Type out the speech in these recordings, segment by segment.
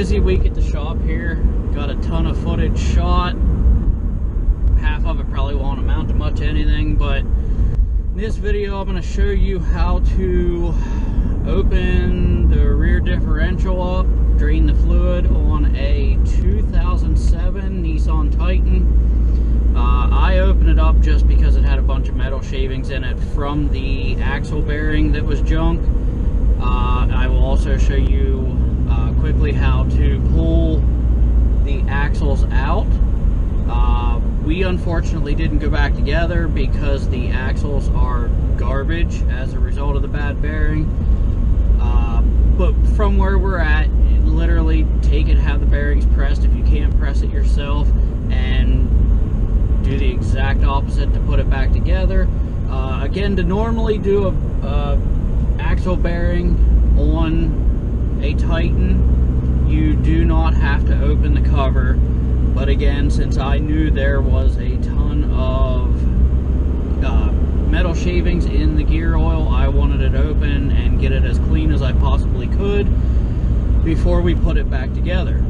busy week at the shop here. Got a ton of footage shot. Half of it probably won't amount to much anything, but in this video I'm going to show you how to open the rear differential up, drain the fluid on a 2007 Nissan Titan. I opened it up just because it had a bunch of metal shavings in it from the axle bearing that was junk. I will also show you quickly how to pull the axles out. We unfortunately didn't go back together because the axles are garbage as a result of the bad bearing. But from where we're at, literally take it, have the bearings pressed if you can't press it yourself, and do the exact opposite to put it back together. Again, to normally do a axle bearing on a Titan, you do not have to open the cover. But again, since I knew there was a ton of metal shavings in the gear oil, I wanted it open and get it as clean as I possibly could before we put it back together.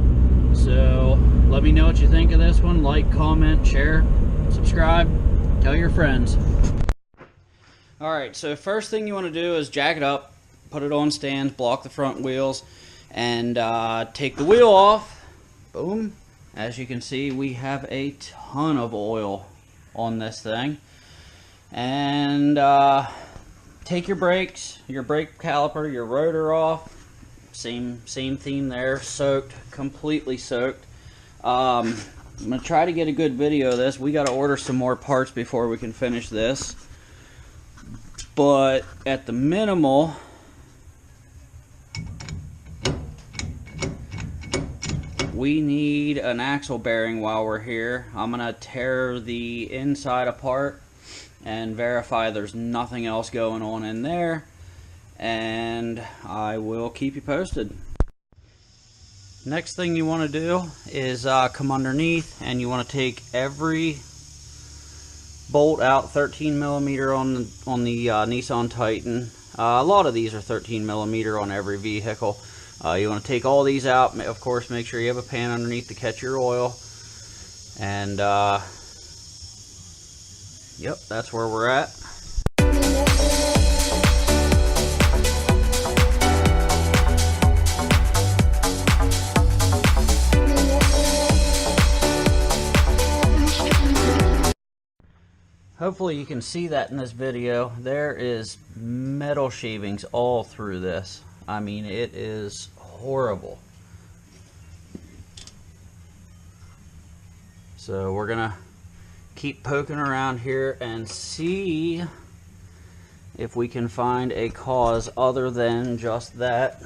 So let me know what you think of this one. Like, comment, share, subscribe, tell your friends. Alright, so first thing you want to do is jack it up, put it on stands, block the front wheels, and take the wheel off. Boom. As you can see, we have a ton of oil on this thing. And take your brakes, your brake caliper, your rotor off. Same theme there. Soaked, completely soaked. I'm going to try to get a good video of this. We got to order some more parts before we can finish this. But at the minimal, we need an axle bearing while we're here. I'm going to tear the inside apart and verify there's nothing else going on in there, and I will keep you posted. Next thing you want to do is come underneath, and you want to take every bolt out. 13 millimeter on the Nissan Titan. A lot of these are 13 millimeter on every vehicle. You want to take all these out. Of course, make sure you have a pan underneath to catch your oil. And yep, that's where we're at. Hopefully you can see that in this video. There is metal shavings all through this. I mean, it is horrible. So we're gonna keep poking around here and see if we can find a cause other than just that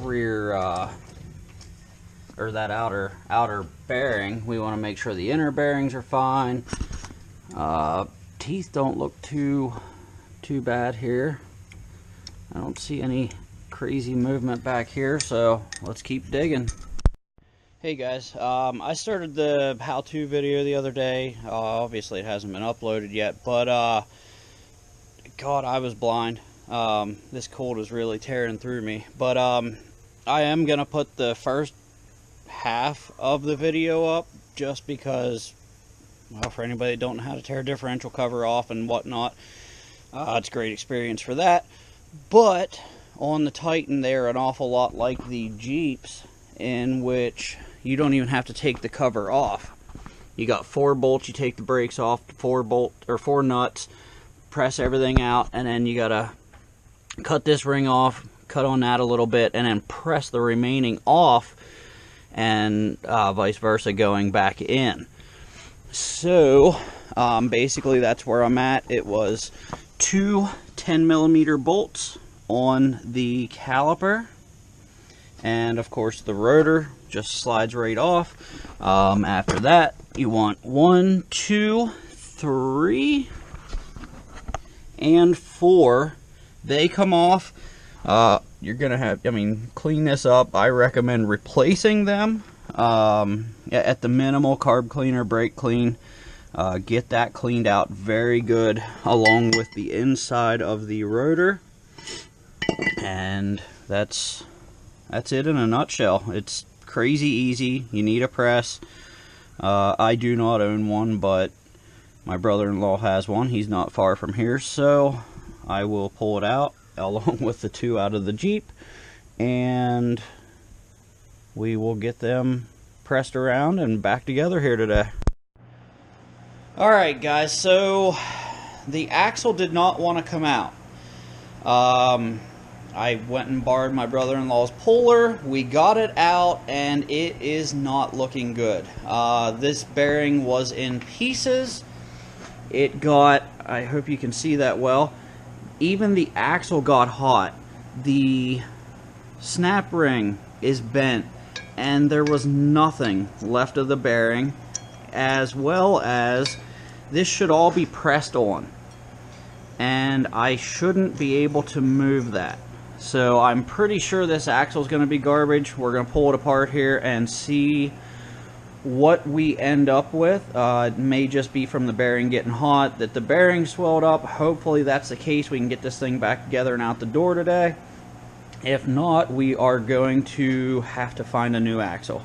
rear or that outer bearing. We want to make sure the inner bearings are fine. Teeth don't look too bad here. I don't see any crazy movement back here, so let's keep digging. Hey guys, I started the how-to video the other day. Obviously it hasn't been uploaded yet, but God, I was blind. This cold is really tearing through me. But I am gonna put the first half of the video up just because, well, for anybody that don't know how to tear a differential cover off and whatnot, it's a great experience for that. But on the Titan, they're an awful lot like the Jeeps, in which you don't even have to take the cover off. You got 4 bolts, you take the brakes off, 4 nuts, press everything out, and then you gotta cut this ring off, cut on that a little bit, and then press the remaining off, and vice versa going back in. So basically that's where I'm at. It was 2 10 millimeter bolts on the caliper, and of course the rotor just slides right off. After that, you want 1, 2, 3, and 4. They come off. You're gonna have, clean this up. I recommend replacing them at the minimal. Carb cleaner, brake clean. Get that cleaned out very good, along with the inside of the rotor. And that's that's it in a nutshell. It's crazy easy. You need a press. I do not own one, but my brother-in-law has one. He's not far from here, so I will pull it out along with the two out of the Jeep, and we will get them pressed around and back together here today. Alright guys, so the axle did not want to come out. I went and borrowed my brother-in-law's puller. We got it out, and it is not looking good. This bearing was in pieces. It got, I hope you can see that well, even the axle got hot. The snap ring is bent, and there was nothing left of the bearing, as well as this should all be pressed on, and I shouldn't be able to move that. So I'm pretty sure this axle is going to be garbage. We're going to pull it apart here and see what we end up with. It may just be from the bearing getting hot that the bearing swelled up. Hopefully that's the case. We can get this thing back together and out the door today. If not, we are going to have to find a new axle.